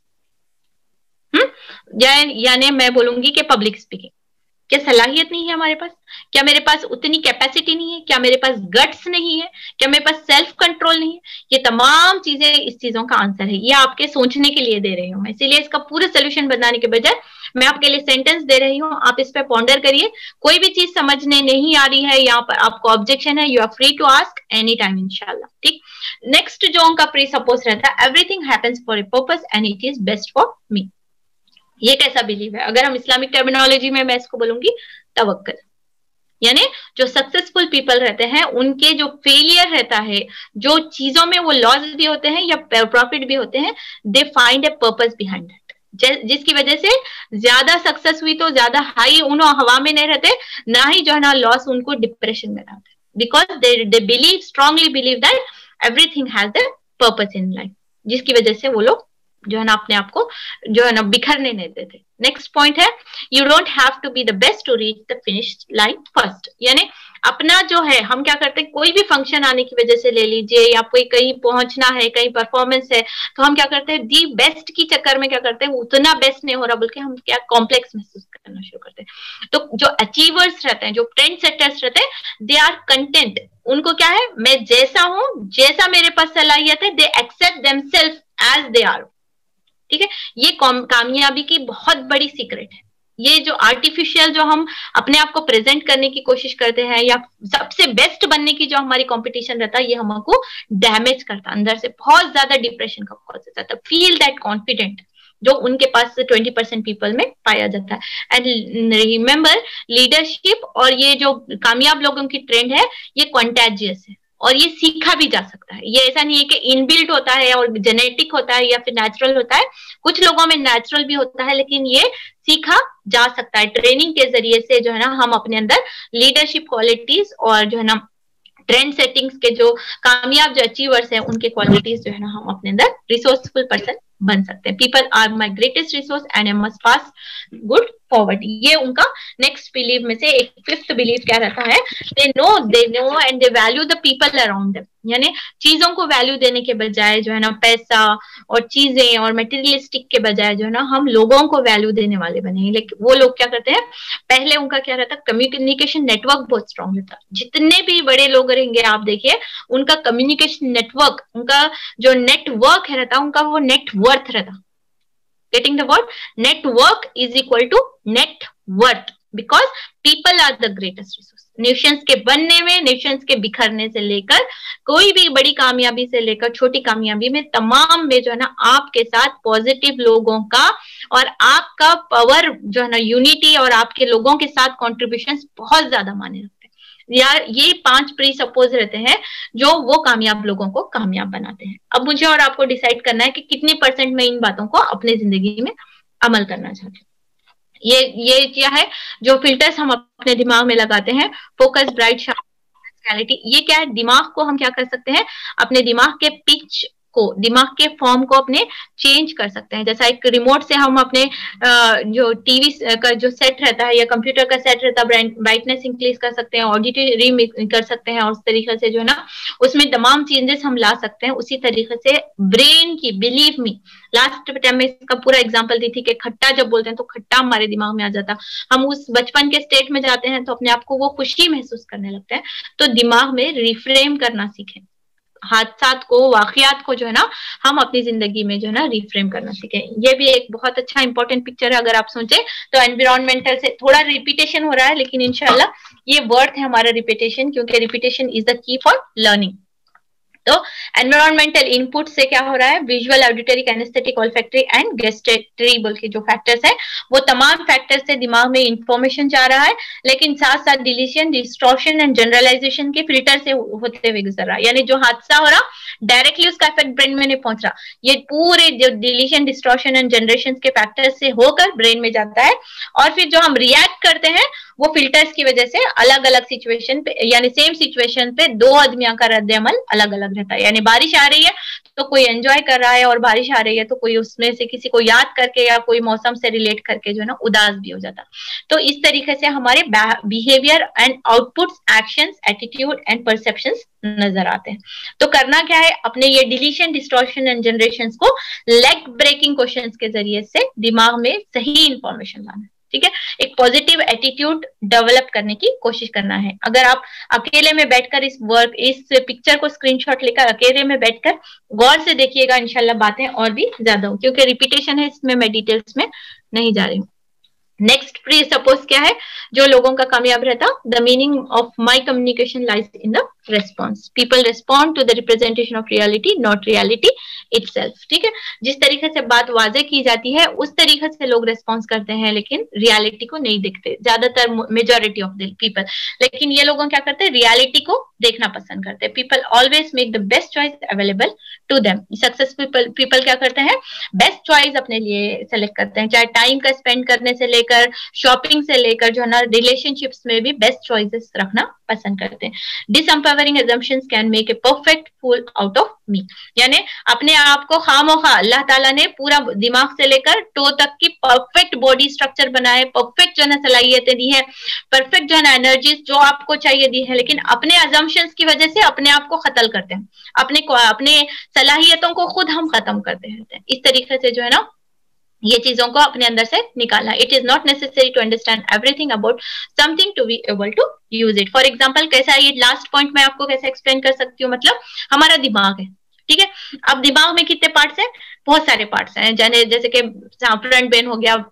[SPEAKER 1] यानी मैं बोलूंगी कि पब्लिक स्पीकिंग, क्या सलाहियत नहीं है हमारे पास, क्या मेरे पास उतनी कैपेसिटी नहीं है, क्या मेरे पास गट्स नहीं है, क्या मेरे पास सेल्फ कंट्रोल नहीं है, ये तमाम चीजें इस चीजों का आंसर है। ये आपके सोचने के लिए दे रही हूँ, इसीलिए इसका पूरा सोल्यूशन बनाने के बजाय मैं आपके लिए सेंटेंस दे रही हूँ, आप इस पर पॉन्डर करिए। कोई भी चीज समझने नहीं आ रही है, यहाँ पर आपको ऑब्जेक्शन है, you are free to ask any time इंशाल्लाह, ठीक। नेक्स्ट जो उनका प्री सपोज रहता है, everything happens for a purpose and it is best for me. ये कैसा बिलीव है, अगर हम इस्लामिक टर्मिनोलॉजी में मैं इसको बोलूंगी तवक्कल। यानी जो सक्सेसफुल पीपल रहते हैं उनके जो फेलियर रहता है, जो चीजों में वो लॉस भी होते हैं या प्रॉफिट भी होते हैं, they find a purpose behind that, जिसकी वजह से ज्यादा सक्सेस हुई तो ज्यादा हाई उन्हों हवा में नहीं रहते, ना ही जो है ना लॉस उनको डिप्रेशन में रहता है, because they believe, strongly believe that everything has a purpose in life, जिसकी वजह से वो लोग जो है ना अपने आप को जो है ना बिखरने नहीं देते। नेक्स्ट पॉइंट है, you don't have to be the best to reach the finish line first. यानी अपना जो है, हम क्या करते हैं, कोई भी फंक्शन आने की वजह से ले लीजिए, या कोई कहीं पहुंचना है, कहीं परफॉर्मेंस है, तो हम क्या करते हैं, दी बेस्ट की चक्कर में क्या करते हैं, उतना बेस्ट नहीं हो रहा बल्कि हम क्या कॉम्प्लेक्स महसूस करना शुरू करते हैं। तो जो अचीवर्स रहते हैं, जो ट्रेंड सेटर्स रहते हैं, दे आर कंटेंट। उनको क्या है, मैं जैसा हूं, जैसा मेरे पास सलाहियत है, they accept themselves as they are. ठीक है, ये कामयाबी की बहुत बड़ी सीक्रेट है। ये जो आर्टिफिशियल जो हम अपने आप को प्रेजेंट करने की कोशिश करते हैं, या सबसे बेस्ट बनने की जो हमारी कंपटीशन रहता है, ये हमको डैमेज करता है अंदर से, बहुत ज्यादा डिप्रेशन का कॉज होता है। फील दैट कॉन्फिडेंट जो उनके पास 20% पीपल में पाया जाता है। एंड रिमेंबर, लीडरशिप और ये जो कामयाब लोगों की ट्रेंड है, ये कॉन्टेजियस है और ये सीखा भी जा सकता है। ये ऐसा नहीं है कि इनबिल्ट होता है और जेनेटिक होता है या फिर नेचुरल होता है। कुछ लोगों में नेचुरल भी होता है, लेकिन ये सीखा जा सकता है। ट्रेनिंग के जरिए से जो है ना हम अपने अंदर लीडरशिप क्वालिटीज और जो है ना ट्रेंड सेटिंग्स के जो कामयाब जो अचीवर्स हैं, उनके क्वालिटीज जो है ना हम अपने अंदर रिसोर्सफुल पर्सन बन सकते हैं। People are my greatest resource and I must pass good forward. ये उनका नेक्स्ट बिलीव में से एक फिफ्थ बिलीव क्या रहता है, they know and they value the people around them. यानी चीजों को वैल्यू देने के बजाय जो है ना पैसा और चीजें और मटेरियलिस्टिक के बजाय जो है ना हम लोगों को वैल्यू देने वाले बने। लेकिन वो लोग क्या करते हैं, पहले उनका क्या रहता है, कम्युनिकेशन नेटवर्क बहुत स्ट्रांग रहता है। जितने भी बड़े लोग रहेंगे आप देखिए, उनका कम्युनिकेशन नेटवर्क, उनका जो नेटवर्क है रहता, उनका वो नेटवर्थ रहता। Getting the word? Network is equal to net worth because people are the greatest resource. Nations के बनने में, नेशंस के बिखरने से लेकर कोई भी बड़ी कामयाबी से लेकर छोटी कामयाबी में, तमाम में जो है ना आपके साथ पॉजिटिव लोगों का और आपका पावर जो है ना यूनिटी और आपके लोगों के साथ कॉन्ट्रीब्यूशन बहुत ज्यादा मायने रखते हैं। यार ये 5 प्री सपोज रहते हैं जो वो कामयाब लोगों को कामयाब बनाते हैं। अब मुझे और आपको डिसाइड करना है कि कितनी परसेंट में इन बातों को अपने जिंदगी में अमल करना चाहते हैं। ये क्या है, जो फिल्टर्स हम अपने दिमाग में लगाते हैं, फोकस, ब्राइट, शार्प, क्लैरिटी, ये क्या है, दिमाग को हम क्या कर सकते हैं, अपने दिमाग के पिच को, दिमाग के फॉर्म को अपने चेंज कर सकते हैं। जैसा एक रिमोट से हम अपने जो टीवी का जो सेट रहता है या कंप्यूटर का सेट रहता है, ब्राइटनेस इंक्रीज कर सकते हैं, ऑडिटरी कर सकते हैं, और उस तरीके से जो है ना उसमें तमाम चेंजेस हम ला सकते हैं। उसी तरीके से ब्रेन की, बिलीव मी, लास्ट टाइम में इसका पूरा एग्जांपल दी थी कि खट्टा जब बोलते हैं तो खट्टा हमारे दिमाग में आ जाता, हम उस बचपन के स्टेट में जाते हैं तो अपने आप को वो खुशी महसूस करने लगते हैं। तो दिमाग में रिफ्रेम करना सीखें, हादसात को, वाकयात को जो है ना हम अपनी जिंदगी में जो है ना रिफ्रेम करना सीखें। ये भी एक बहुत अच्छा इंपॉर्टेंट पिक्चर है। अगर आप सोचें तो एनवायरमेंटल से थोड़ा रिपीटेशन हो रहा है, लेकिन इंशाल्लाह ये वर्थ है हमारा रिपीटेशन, क्योंकि repetition is the key for learning. तो एनवायरमेंटल इनपुट से क्या हो रहा है, visual, auditory, kinesthetic, olfactory and gustatory बोल के जो फैक्टर्स है, वो तमाम फैक्टर्स से दिमाग में इंफॉर्मेशन जा रहा है, लेकिन साथ साथ डिलीशन, डिस्टॉर्शन एंड जनरलाइजेशन के फिल्टर से होते हुए गुजर रहा है। यानी जो हादसा हो रहा डायरेक्टली उसका इफेक्ट ब्रेन में नहीं पहुंच रहा, ये पूरे जो डिलीशन, डिस्टॉर्शन एंड जनरेशन के फैक्टर्स से होकर ब्रेन में जाता है, और फिर जो हम रिएक्ट करते हैं वो फिल्टर्स की वजह से अलग अलग सिचुएशन पे, यानी सेम सिचुएशन पे दो आदमियों का रद्द अमल अलग अलग रहता है। यानी बारिश आ रही है तो कोई एंजॉय कर रहा है, और बारिश आ रही है तो कोई उसमें से किसी को याद करके या कोई मौसम से रिलेट करके जो है ना उदास भी हो जाता। तो इस तरीके से हमारे behaviour and outputs, actions, attitude and perceptions नजर आते हैं। तो करना क्या है, अपने ये डिलीशन, डिस्टॉर्शन एंड जनरेशंस को लेग ब्रेकिंग क्वेश्चंस के जरिए से दिमाग में सही इंफॉर्मेशन लाना, ठीक है, एक पॉजिटिव एटीट्यूड डेवलप करने की कोशिश करना है। अगर आप अकेले में बैठकर इस पिक्चर को स्क्रीनशॉट लेकर अकेले में बैठकर गौर से देखिएगा, इंशाल्लाह बातें और भी ज्यादा हो, क्योंकि रिपीटेशन है, इसमें मैं डिटेल्स में नहीं जा रही हूँ। नेक्स्ट प्री सपोज क्या है जो लोगों का कामयाब रहता, the meaning of my communication lies in the response, people respond to the representation of reality, not reality itself. ठीक है, जिस तरीके से बात वाजे की जाती है उस तरीके से लोग रेस्पॉन्स करते हैं, लेकिन रियलिटी को नहीं देखते ज्यादातर, मेजॉरिटी ऑफ द पीपल। लेकिन ये लोग क्या करते हैं, रियलिटी को देखना पसंद करते हैं। People always make the best choice available to them. Successful people क्या करते हैं, बेस्ट चॉइस अपने लिए सेलेक्ट करते हैं, चाहे टाइम का स्पेंड करने से लेकर, शॉपिंग से लेकर, जो है ना रिलेशनशिप्स में भी बेस्ट चॉइसेस रखना पसंद करते हैं। Discovering assumptions can make a perfect fool out of me. यानी अपने आप को खामोखा अल्लाह ताला ने पूरा दिमाग से लेकर टो तक की परफेक्ट बॉडी स्ट्रक्चर बनाए, परफेक्ट जो है ना सलाहियतें दी है, परफेक्ट जो है ना एनर्जी जो आपको चाहिए दी है, लेकिन अपने assumptions की वजह से अपने आप को खत्ल करते हैं, अपने सलाहियतों को खुद हम खत्म करते हैं। इस तरीके से जो है ना ये चीजों को अपने अंदर से निकालना। It is not necessary to understand everything about something to be able to use it. For example कैसा, ये लास्ट पॉइंट मैं आपको कैसे एक्सप्लेन कर सकती हूँ, मतलब हमारा दिमाग है, ठीक है। अब दिमाग में कितने पार्ट्स हैं? बहुत सारे पार्ट्स हैं, जैसे कि फ्रंट ब्रेन हो गया,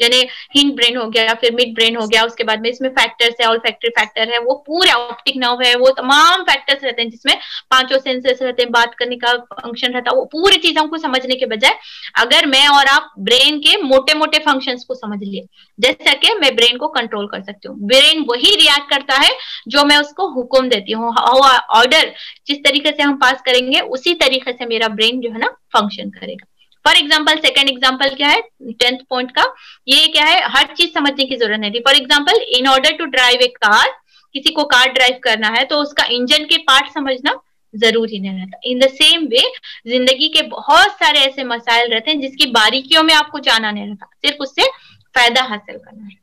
[SPEAKER 1] यानी हिंड ब्रेन हो गया, फिर मिड ब्रेन हो गया, उसके बाद में इसमें फैक्टर्स है, ऑल फैक्टरी फैक्टर है, वो पूरे ऑप्टिक नर्व है, वो तमाम फैक्टर्स रहते हैं जिसमें पांचों सेंसर्स रहते हैं, बात करने का फंक्शन रहता है। वो पूरी चीजों को समझने के बजाय अगर मैं और आप ब्रेन के मोटे मोटे फंक्शंस को समझ लिए, जैसा कि मैं ब्रेन को कंट्रोल कर सकती हूँ, ब्रेन वही रिएक्ट करता है जो मैं उसको हुक्म देती हूँ, ऑर्डर जिस तरीके से हम पास करेंगे उसी तरीके से मेरा ब्रेन जो है ना फंक्शन करेगा। फॉर एग्जाम्पल, सेकेंड एग्जाम्पल क्या है 10th पॉइंट का, ये क्या है, हर चीज समझने की जरूरत नहीं थी। For example, in order to drive a car, किसी को कार ड्राइव करना है तो उसका इंजन के पार्ट समझना जरूरी नहीं रहता। इन द सेम वे जिंदगी के बहुत सारे ऐसे मसाइल रहते हैं जिसकी बारीकियों में आपको जाना नहीं रहता, सिर्फ उससे फायदा हासिल करना है।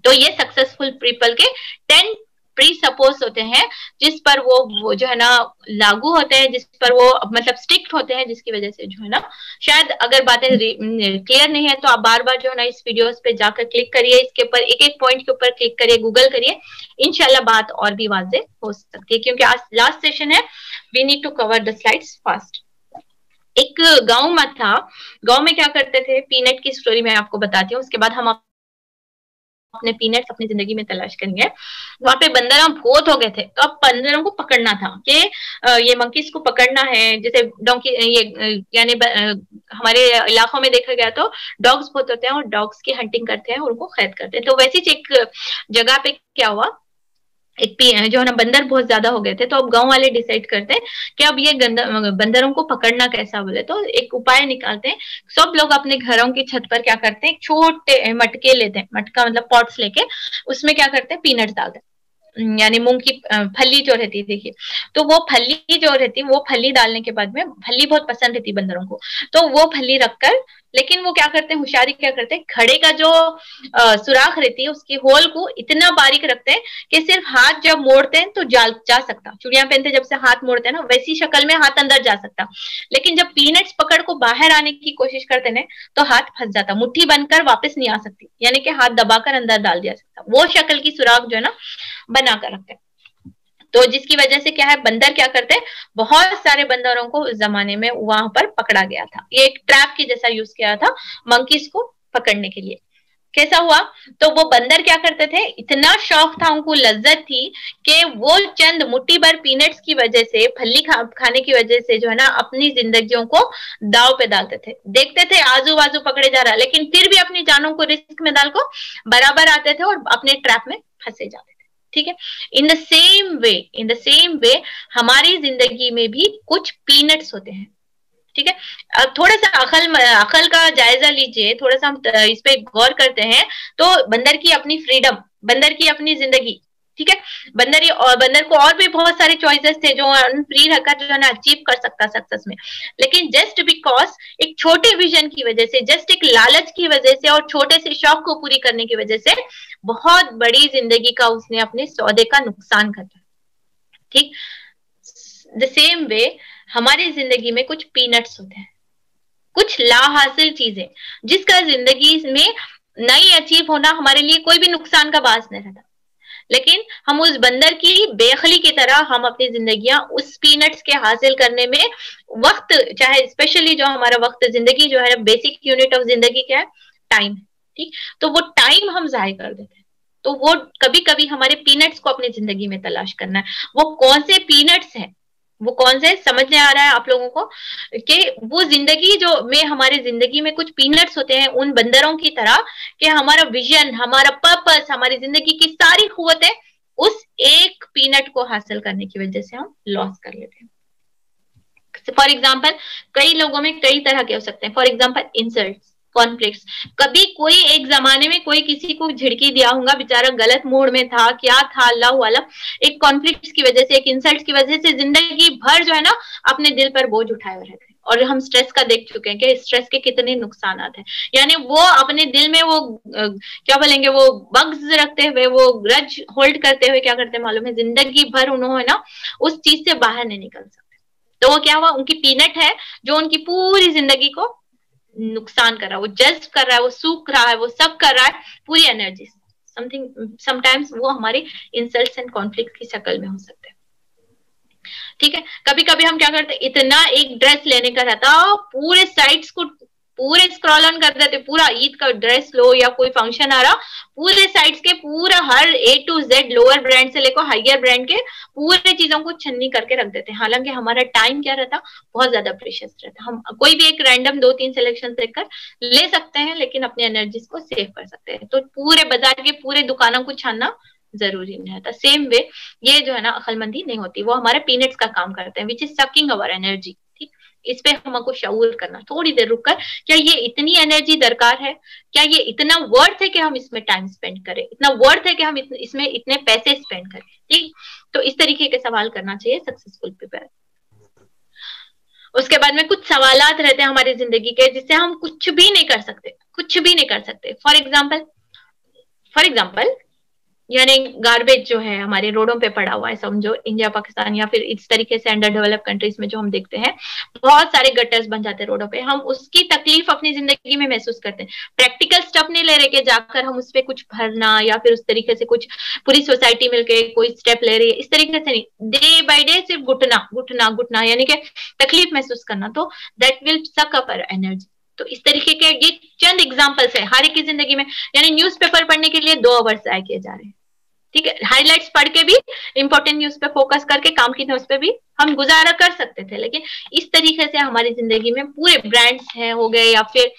[SPEAKER 1] तो ये सक्सेसफुल पीपल के 10 प्री सपोज होते हैं जिस पर वो जो है ना लागू होते हैं, जिस पर वो मतलब स्ट्रिक्ट होते हैं, जिसकी वजह से जो है ना, शायद अगर बातें क्लियर नहीं है तो आप बार बार जो है ना इस वीडियोस पे जाकर क्लिक करिए, इसके ऊपर एक एक पॉइंट के ऊपर क्लिक करिए, गूगल करिए, इंशाल्लाह बात और भी वाज़ेह हो सकती है, क्योंकि आज लास्ट सेशन है, we need to cover the slides fast. एक गाँव में था, गाँव में क्या करते थे, पीनट की स्टोरी मैं आपको बताती हूँ, उसके बाद हम अपने पीनट्स अपनी जिंदगी में तलाश करेंगे। वहां पे बंदर बहुत हो गए थे, तो अब बंदरों को पकड़ना था कि ये मंकीज को पकड़ना है, जैसे डोंकी ये यानी हमारे इलाकों में देखा गया तो डॉग्स बहुत होते हैं और डॉग्स की हंटिंग करते हैं और उनको कैद करते हैं। तो वैसी एक जगह पे क्या हुआ, एक जो है ना बंदर बहुत ज्यादा हो गए थे, तो अब गांव वाले डिसाइड करते हैं कि अब ये बंदरों को पकड़ना कैसा, बोले तो एक उपाय निकालते हैं। सब लोग अपने घरों की छत पर क्या करते हैं, छोटे मटके लेते हैं, मटका मतलब पॉट्स लेके उसमें क्या करते हैं, पीनट्स डालते हैं, यानी मूंग की फली जो रहती है, देखिए तो वो फली जो रहती है, वो फली डालने के बाद में, फली बहुत पसंद रहती बंदरों को, तो वो फली रखकर, लेकिन वो क्या करते हैं, होशियारी क्या करते हैं, घड़े का जो सुराख रहती है उसकी होल को इतना बारीक रखते हैं कि सिर्फ हाथ जब मोड़ते हैं तो जा सकता, चूड़ियां पहनते जब से हाथ मोड़ते हैं ना, वैसी शक्ल में हाथ अंदर जा सकता, लेकिन जब पीनट्स पकड़ को बाहर आने की कोशिश करते हैं तो हाथ फंस जाता, मुट्ठी बनकर वापस नहीं आ सकती, यानी कि हाथ दबाकर अंदर डाल दिया सकता, वो शक्ल की सुराख जो है ना बना कर रखते हैं। तो जिसकी वजह से क्या है, बंदर क्या करते हैं, बहुत सारे बंदरों को उस जमाने में वहां पर पकड़ा गया था, ये एक ट्रैप की जैसा यूज किया था मंकीज को पकड़ने के लिए। कैसा हुआ, तो वो बंदर क्या करते थे, इतना शौक था उनको, लज्जत थी कि वो चंद मुट्ठी भर पीनट्स की वजह से, फली खाने की वजह से जो है ना अपनी जिंदगियों को दाव पे डालते थे। देखते थे आजू बाजू पकड़े जा रहा, लेकिन फिर भी अपनी जानों को रिस्क में डाल को बराबर आते थे और अपने ट्रैप में फंसे जाते थे। ठीक है, इन द सेम वे हमारी जिंदगी में भी कुछ पीनट्स होते हैं। ठीक है, अब थोड़ा सा अकल का जायजा लीजिए, थोड़ा सा हम इस पे गौर करते हैं तो बंदर की अपनी फ्रीडम, बंदर की अपनी जिंदगी, ठीक है, बंदर को और भी बहुत सारे चॉइसेस थे जो फ्री रहकर जो है ना अचीव कर सकता सक्सेस में, लेकिन जस्ट बिकॉज एक छोटे विजन की वजह से, जस्ट एक लालच की वजह से और छोटे से शौक को पूरी करने की वजह से बहुत बड़ी जिंदगी का उसने अपने सौदे का नुकसान कर दिया। ठीक, द सेम वे हमारी जिंदगी में कुछ पीनट्स होते हैं, कुछ लाहासिल चीजें जिसका जिंदगी में नहीं अचीव होना हमारे लिए कोई भी नुकसान का बास नहीं रहता, लेकिन हम उस बंदर की बेखली की तरह हम अपनी जिंदगियां उस पीनट्स के हासिल करने में वक्त, चाहे स्पेशली जो हमारा वक्त, जिंदगी जो है बेसिक यूनिट ऑफ जिंदगी क्या है, टाइम, ठीक, तो वो टाइम हम जाया कर देते हैं। तो वो कभी कभी हमारे पीनट्स को अपनी जिंदगी में तलाश करना है, वो कौन से पीनट्स हैं, वो कौन से, समझ में आ रहा है आप लोगों को कि वो जिंदगी जो में, हमारे जिंदगी में कुछ पीनट्स होते हैं उन बंदरों की तरह कि हमारा विजन, हमारा पर्पस, हमारी जिंदगी की सारी कुव्वतें उस एक पीनट को हासिल करने की वजह से हम लॉस कर लेते हैं। फॉर एग्जाम्पल, कई लोगों में कई तरह के हो सकते हैं, फॉर एग्जाम्पल इंसल्ट्स, कॉन्फ्लिक्ट्स। कभी कोई एक जमाने में कोई किसी को झिड़की दिया होगा, बेचारा गलत मूड में था, क्या था अल्लाह वाला, एक कॉन्फ्लिक्ट की वजह से, एक इंसल्ट की वजह से जिंदगी भर जो है ना अपने दिल पर बोझ उठाए हुए रहते हैं। और हम स्ट्रेस का देख चुके हैं कि स्ट्रेस के कितने नुकसान हैं। यानी वो अपने दिल में वो क्या बोलेंगे, वो बग्स रखते हुए, वो ग्रज होल्ड करते हुए क्या करते हैं मालूम है, जिंदगी भर उन्होंने ना उस चीज से बाहर नहीं निकल सकते। तो वो क्या हुआ, उनकी पीनट है जो उनकी पूरी जिंदगी को नुकसान कर रहा है, वो जज्ब कर रहा है, वो सूख रहा है, वो सब कर रहा है, पूरी एनर्जी। समथिंग समटाइम्स वो हमारे इंसल्ट्स एंड कॉन्फ्लिक्ट की शक्ल में हो सकते हैं। ठीक है, कभी कभी हम क्या करते हैं, इतना एक ड्रेस लेने का रहता, पूरे साइट्स को पूरे स्क्रॉल ऑन कर देते, पूरा ईद का ड्रेस लो या कोई फंक्शन आ रहा, पूरे साइट्स के पूरा हर A to Z lower brand से लेकर हायर ब्रांड के पूरे चीजों को छन्नी करके रख देते हैं। हालांकि हमारा टाइम क्या रहता, बहुत ज्यादा प्रेशियस रहता। हम कोई भी एक रैंडम 2-3 सिलेक्शन देखकर ले सकते हैं, लेकिन अपने एनर्जीज को सेव कर सकते हैं। तो पूरे बाजार के पूरे दुकानों को छानना जरूरी नहीं रहता। सेम वे ये जो है ना अक्लमंदी नहीं होती, वो हमारे पीनट्स का काम करते हैं, which is sucking our energy. ठीक, इस पे हमको शऊर करना, थोड़ी देर रुककर, क्या ये इतनी एनर्जी दरकार है, क्या ये इतना वर्थ है कि हम इसमें टाइम स्पेंड करें, इतना वर्थ है कि हम इसमें इतने पैसे स्पेंड करें। ठीक, तो इस तरीके के सवाल करना चाहिए सक्सेसफुल पीपल। उसके बाद में कुछ सवालात रहते हैं हमारी जिंदगी के जिससे हम कुछ भी नहीं कर सकते, कुछ भी नहीं कर सकते। फॉर एग्जाम्पल यानी गार्बेज जो है हमारे रोडों पे पड़ा हुआ है, समझो इंडिया पाकिस्तान या फिर इस तरीके से अंडर डेवलप कंट्रीज में जो हम देखते हैं, बहुत सारे गटर्स बन जाते हैं रोडों पे। हम उसकी तकलीफ अपनी जिंदगी में महसूस करते हैं। प्रैक्टिकल स्टेप नहीं ले रहे कि जाकर हम उस पर कुछ भरना या फिर उस तरीके से कुछ पूरी सोसाइटी मिलकर कोई स्टेप ले रही है, इस तरीके से नहीं। डे बाय डे सिर्फ घुटना घुटना घुटना यानी कि तकलीफ महसूस करना, तो दैट विल सक अप आवर एनर्जी। तो इस तरीके के ये चंद एग्जाम्पल्स है हर एक की जिंदगी में। यानी न्यूज़पेपर पढ़ने के लिए 2 आवर्स जाया किए जा रहे हैं। ठीक है, हाइलाइट्स पढ़ के भी, इंपॉर्टेंट न्यूज पे फोकस करके, काम की न्यूज पे भी हम गुजारा कर सकते थे। लेकिन इस तरीके से हमारी जिंदगी में पूरे ब्रांड्स हैं हो गए या फिर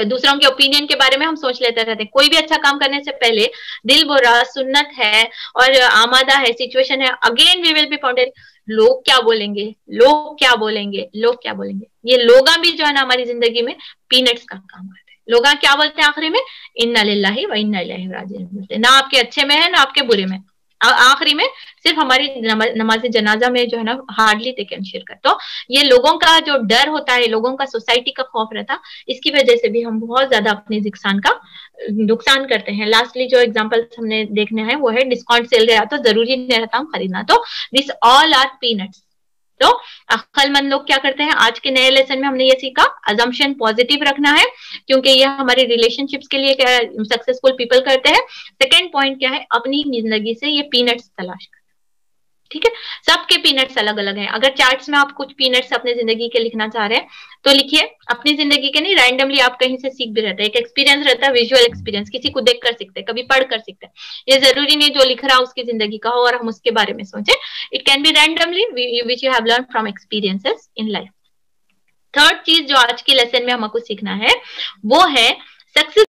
[SPEAKER 1] दूसरों के ओपिनियन के बारे में हम सोच लेते रहते हैं। कोई भी अच्छा काम करने से पहले दिल बुरा, सुन्नत है और आमादा है, सिचुएशन है, again we will be founded. लोग क्या बोलेंगे, लोग क्या बोलेंगे, लोग क्या बोलेंगे, ये लोग भी जो है ना हमारी जिंदगी में पीनट्स का काम करते हैं। लोग क्या बोलते हैं आखिरी में, इन्ना लिल्लाहि व इन्ना इलैहि राजिऊन बोलते हैं। ना आपके अच्छे में है ना आपके बुरे में, आखिरी में सिर्फ हमारी नमाज जनाजा में जो है ना हार्डली दे कैन शेयर कर। तो ये लोगों का जो डर होता है, लोगों का सोसाइटी का खौफ रहता, इसकी वजह से भी हम बहुत ज्यादा अपने जिक्सान का नुकसान करते हैं। लास्टली जो एग्जांपल हमने देखने हैं वो है डिस्काउंट सेल गया तो जरूरी नहीं रहता हम खरीदना। तो दिस ऑल आर पीनट्स। तो अक्लमंद लोग क्या करते हैं, आज के नए लेसन में हमने ये सीखा, अजम्पशन पॉजिटिव रखना है क्योंकि ये हमारे रिलेशनशिप्स के लिए क्या सक्सेसफुल पीपल करते हैं। सेकंड पॉइंट क्या है, अपनी जिंदगी से ये पीनट्स तलाश करना। ठीक है, सबके पीनट्स अलग अलग हैं। अगर चार्ट्स में आप कुछ पीनट्स अपने जिंदगी के लिखना चाह रहे हैं तो लिखिए, अपनी जिंदगी के नहीं, रैंडमली आप कहीं से सीख भी रहता है। एक एक्सपीरियंस रहता है, विजुअल एक्सपीरियंस, किसी को देख कर सीखते हैं, कभी पढ़ कर सीखते हैं। ये जरूरी नहीं जो लिख रहा है उसकी जिंदगी का हो और हम उसके बारे में सोचे। It can be randomly which you have learn from experiences in life. Third चीज जो आज की लेसन में हमको सीखना है वो है सक्सेस